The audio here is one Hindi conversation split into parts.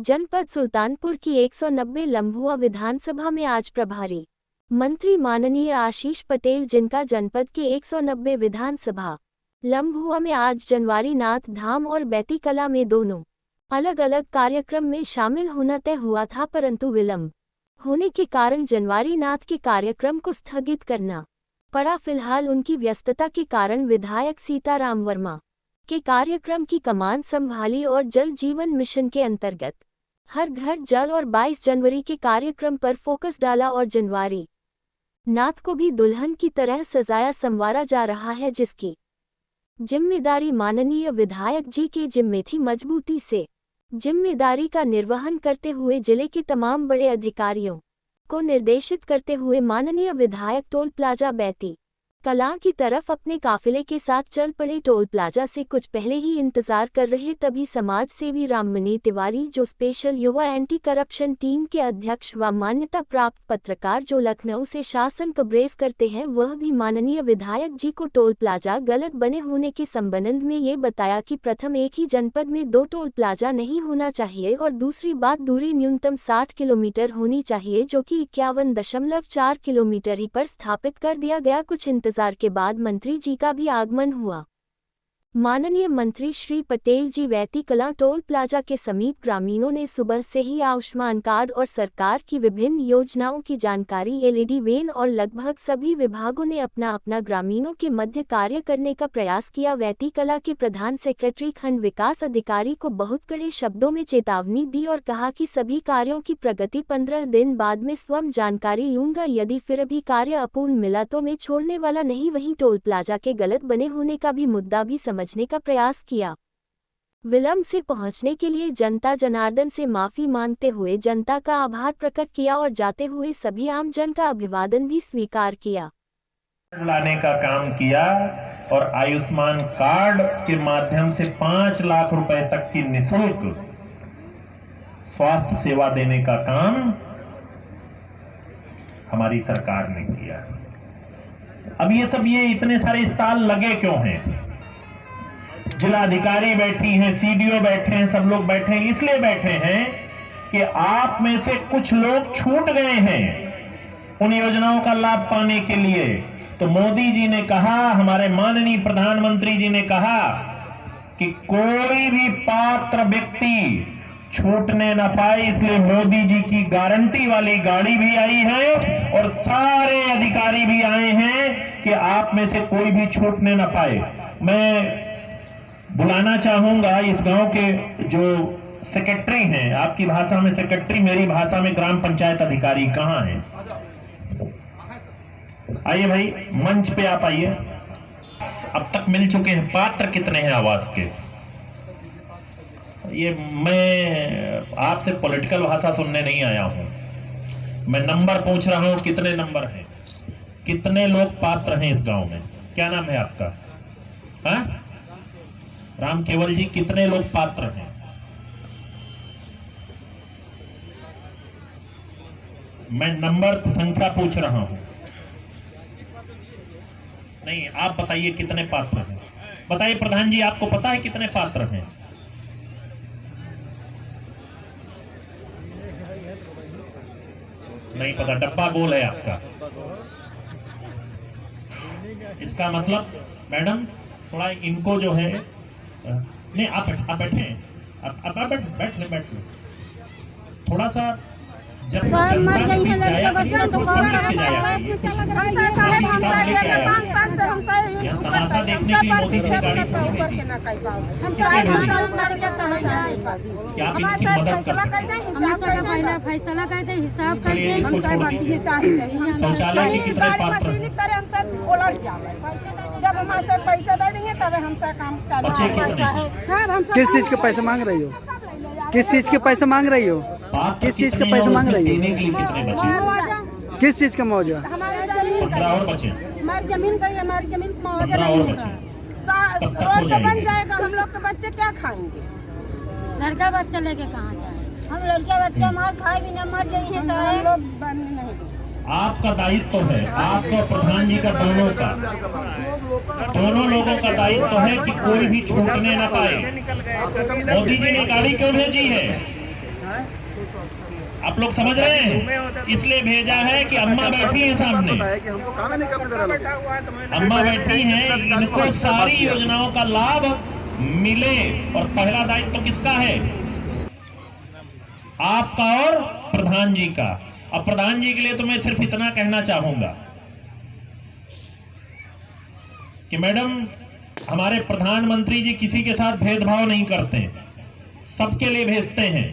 जनपद सुल्तानपुर की 190 लम्भुआ विधानसभा में आज प्रभारी मंत्री माननीय आशीष पटेल, जिनका जनपद के 190 विधानसभा लम्भुआ में आज जनवारी नाथ धाम और बैती कला में दोनों अलग अलग कार्यक्रम में शामिल होना तय हुआ था, परंतु विलंब होने के कारण जनवारी नाथ के कार्यक्रम को स्थगित करना पड़ा। फिलहाल उनकी व्यस्तता के कारण विधायक सीताराम वर्मा के कार्यक्रम की कमान संभाली और जल जीवन मिशन के अंतर्गत हर घर जल और 22 जनवरी के कार्यक्रम पर फोकस डाला और जनवारी नाथ को भी दुल्हन की तरह सजाया संवारा जा रहा है, जिसकी जिम्मेदारी माननीय विधायक जी के जिम्मे थी। मजबूती से जिम्मेदारी का निर्वहन करते हुए जिले के तमाम बड़े अधिकारियों को निर्देशित करते हुए माननीय विधायक टोल प्लाजा बैती कला की तरफ अपने काफिले के साथ चल पड़े। टोल प्लाजा से कुछ पहले ही इंतजार कर रहे तभी समाज सेवी राममणि तिवारी, जो स्पेशल युवा एंटी करप्शन टीम के अध्यक्ष व मान्यता प्राप्त पत्रकार जो लखनऊ से शासन कवरेज करते हैं, वह भी माननीय विधायक जी को टोल प्लाजा गलत बने होने के संबंध में ये बताया कि प्रथम एक ही जनपद में 2 टोल प्लाजा नहीं होना चाहिए और दूसरी बात दूरी न्यूनतम 60 किलोमीटर होनी चाहिए, जो कि 51.4 किलोमीटर ही पर स्थापित कर दिया गया। कुछ इंतजार के बाद मंत्री जी का भी आगमन हुआ। माननीय मंत्री श्री पटेल जी बैती कला टोल प्लाजा के समीप ग्रामीणों ने सुबह से ही आयुष्मान कार्ड और सरकार की विभिन्न योजनाओं की जानकारी एलईडी वैन और लगभग सभी विभागों ने अपना अपना ग्रामीणों के मध्य कार्य करने का प्रयास किया। बैती कला के प्रधान सेक्रेटरी खंड विकास अधिकारी को बहुत कड़े शब्दों में चेतावनी दी और कहा कि सभी कार्यों की प्रगति 15 दिन बाद में स्वयं जानकारी लूंगा, यदि फिर भी कार्य अपूर्ण मिला तो मैं छोड़ने वाला नहीं। वहीं टोल प्लाजा के गलत बने होने का भी मुद्दा भी समझने का प्रयास किया। विलंब से पहुंचने के लिए जनता जनार्दन से माफी मांगते हुए जनता का आभार प्रकट किया और जाते हुए सभी आम जन का अभिवादन भी स्वीकार किया। लाने का काम किया और आयुष्मान कार्ड के माध्यम से 5 लाख रुपए तक की निःशुल्क स्वास्थ्य सेवा देने का काम हमारी सरकार ने किया। अब ये इतने सारे स्टॉल लगे क्यों हैं? जिलाधिकारी बैठी हैं, सीडीओ बैठे हैं, सब लोग बैठे हैं, इसलिए बैठे हैं कि आप में से कुछ लोग छूट गए हैं उन योजनाओं का लाभ पाने के लिए। तो मोदी जी ने कहा, हमारे माननीय प्रधानमंत्री जी ने कहा कि कोई भी पात्र व्यक्ति छूटने ना पाए, इसलिए मोदी जी की गारंटी वाली गाड़ी भी आई है और सारे अधिकारी भी आए हैं कि आप में से कोई भी छूटने ना पाए। मैं बुलाना चाहूंगा इस गांव के जो सेक्रेटरी हैं, आपकी भाषा में सेक्रेटरी, मेरी भाषा में ग्राम पंचायत अधिकारी, कहां हैं? आइए भाई, मंच पे आप आइए। अब तक मिल चुके हैं पात्र कितने हैं आवास के? ये मैं आपसे पॉलिटिकल भाषा सुनने नहीं आया हूं, मैं नंबर पूछ रहा हूं। कितने नंबर हैं? कितने लोग पात्र हैं इस गांव में? क्या नाम है आपका? हाँ, राम केवल जी, कितने लोग पात्र हैं? मैं नंबर संख्या पूछ रहा हूं। नहीं, आप बताइए कितने पात्र हैं। बताइए प्रधान जी, आपको पता है कितने पात्र हैं? नहीं पता, डब्बा गोल है आपका। इसका मतलब मैडम थोड़ा इनको जो है, नहीं आप बैठे, आप बैठ ले। थोड़ा सा जब जनता के बीच जाया करिए तो लेके जाया करिए। तमाशा देखने के लिए मोदी जी ने गाड़ी थोड़ी भेजी। क्या आप इनकी मदद कर सकते हैं? चलिए इसको छोड़ दीजिए। शौचालय के कितने पात्र हैं? जब हमारे पैसा दे देंगे तब हमसे काम चालू। बच्चे कितने? किस चीज के पैसे मांग रही हो? किस चीज के पैसे मांग रही हो? किस चीज के पैसे मांग रही हो? देने के लिए कितने बचे? किस चीज का मुआवजा? हमारी जमीन 15 और बचे। हमारी जमीन का, हमारी जमीन का मुआवजा 15 और नहीं बचे। रोड तो बन जाएगा, हम लोग के बच्चे क्या खाएंगे? लड़का बच्चा लेके कहाँ जाए? हम लड़का बच्चा मार खाए भी न मर जाइए तो हम लोग बन नहीं। आपका दायित्व है, आपका प्रधान जी का, दोनों लोगों का दायित्व है कि कोई भी छूटने न पाए। मोदी जी ने गाड़ी क्यों भेजी है? आप लोग समझ रहे हैं? इसलिए भेजा है कि अम्मा बैठी है सामने, हमको काम नहीं करने दे रहा लोग। अम्मा बैठी हैं, इनको सारी योजनाओं का लाभ मिले। और पहला दायित्व तो किसका है? आपका और प्रधान जी का। अब प्रधान जी के लिए तो मैं सिर्फ इतना कहना चाहूंगा कि मैडम, हमारे प्रधानमंत्री जी किसी के साथ भेदभाव नहीं करते, सबके लिए भेजते हैं।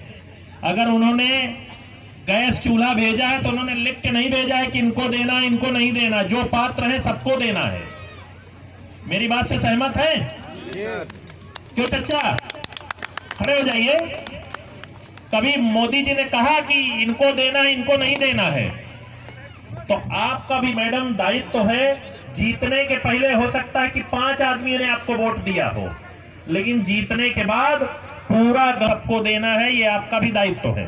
अगर उन्होंने गैस चूल्हा भेजा है तो उन्होंने लिख के नहीं भेजा है कि इनको देना इनको नहीं देना, जो पात्र है सबको देना है। मेरी बात से सहमत है? क्यों चच्चा, खड़े हो जाइए। कभी मोदी जी ने कहा कि इनको देना इनको नहीं देना है? तो आपका भी मैडम दायित्व है। जीतने के पहले हो सकता है कि 5 आदमियों ने आपको वोट दिया हो, लेकिन जीतने के बाद पूरा सबको देना है, ये आपका भी दायित्व है।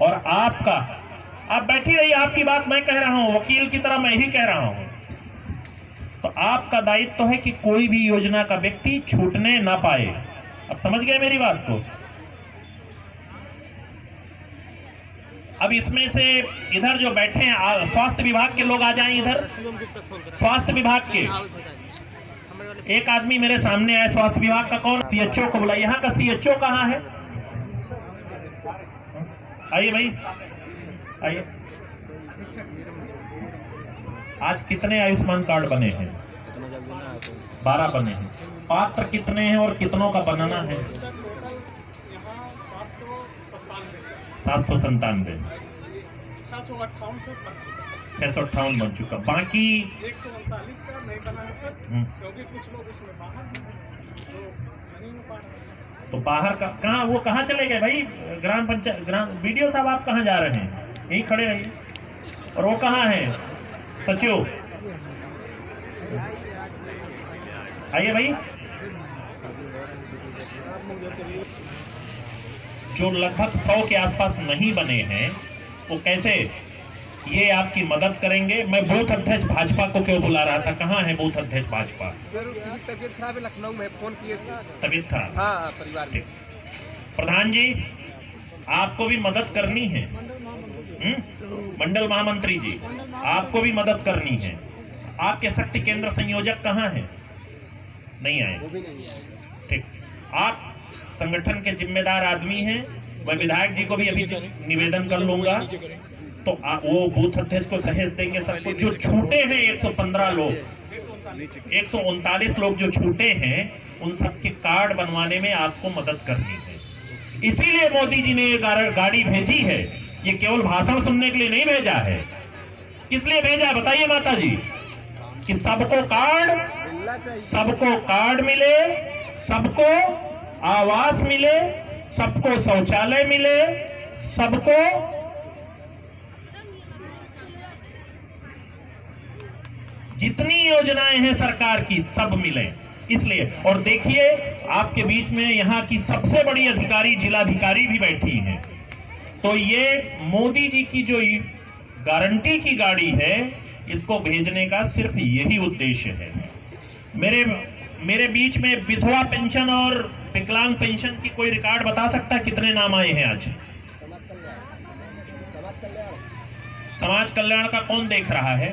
और आपका, आप बैठी रहिए, आपकी बात मैं कह रहा हूं, वकील की तरह मैं ही कह रहा हूं। तो आपका दायित्व है कि कोई भी योजना का व्यक्ति छूटने ना पाए। अब समझ गए मेरी बात को? अब इसमें से इधर जो बैठे हैं स्वास्थ्य विभाग के लोग आ जाएं इधर। स्वास्थ्य विभाग के एक आदमी मेरे सामने आए। स्वास्थ्य विभाग का कौन? सीएचओ को बुला। यहाँ का सीएचओ कहाँ है? आइए भाई, आइए। आज कितने आयुष्मान कार्ड बने हैं? 12 बने हैं। पात्र कितने हैं और कितनों का बनाना है? 797। 658 बन चुका, बाकी 139 का नहीं बना है सर, क्योंकि कुछ लोग उसमें बाहर हैं। तो बाहर का कहाँ, वो कहाँ चले गए भाई? ग्राम पंचायत वीडियो साहब आप कहाँ जा रहे हैं? यहीं खड़े रहिए। और वो कहाँ है सचिव? आइए भाई। जो लगभग 100 के आसपास नहीं बने हैं वो कैसे ये आपकी मदद करेंगे? मैं बूथ अध्यक्ष भाजपा को क्यों बुला रहा था? कहाँ है बूथ अध्यक्ष भाजपा? सर तबीयत खराब है, लखनऊ में फोन किए थे। तबीयत खराब? हाँ, परिवार में। प्रधान जी, आपको भी मदद करनी है। मंडल महामंत्री जी, आपको भी मदद करनी है। आपके शक्ति केंद्र संयोजक कहाँ है? नहीं आए? ठीक। आप संगठन के जिम्मेदार आदमी हैं। मैं विधायक जी को भी अभी निवेदन कर लूंगा, तो वो बूथ अध्यक्ष को सहेज देंगे सबको। जो छूटे हैं 115 लोग, 139 लोग जो छूटे हैं, उन सबके कार्ड बनवाने में आपको मदद करनी है। इसीलिए मोदी जी ने ये गाड़ी भेजी है। ये केवल भाषण सुनने के लिए नहीं भेजा है। किस लिए भेजा बताइए माता जी? कि सबको कार्ड मिले, सबको आवास मिले, सबको शौचालय मिले, सबको जितनी योजनाएं हैं सरकार की सब मिले। इसलिए, और देखिए आपके बीच में यहाँ की सबसे बड़ी अधिकारी जिलाधिकारी भी बैठी हैं। तो ये मोदी जी की जो गारंटी की गाड़ी है, इसको भेजने का सिर्फ यही उद्देश्य है। मेरे बीच में विधवा पेंशन और विकलांग पेंशन की कोई रिकॉर्ड बता सकता है कितने नाम आए हैं आज? समाज कल्याण का कौन देख रहा है?